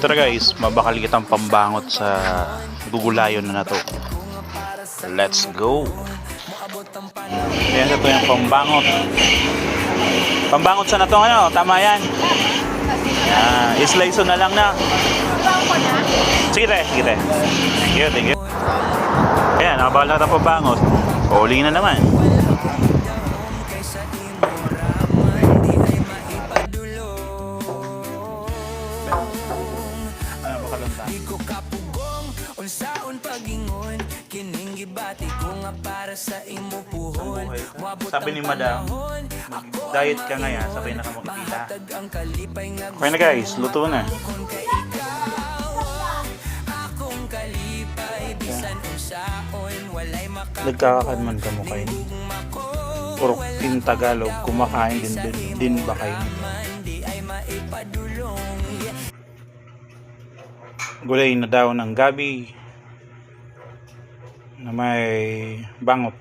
Tara guys, mabakal kitang pambangot sa gugulayon na to. Let's go. Ayan, ito yung pambangot. Pambangot sa na to, ano? Tama yan. Islice na lang na. Sige te, sige te. Thank you, thank you. Ayan, nakabakal na kitang pambangot. Uli na naman. Sabi ni madam, mag-diet ka ngayon, sabay na ka magpila. Okay na guys, luto na. Nagkakakanman ka mo kayo. Puro in Tagalog, kumakain din ba kayo? Gulay na daw ng gabi na may bangot.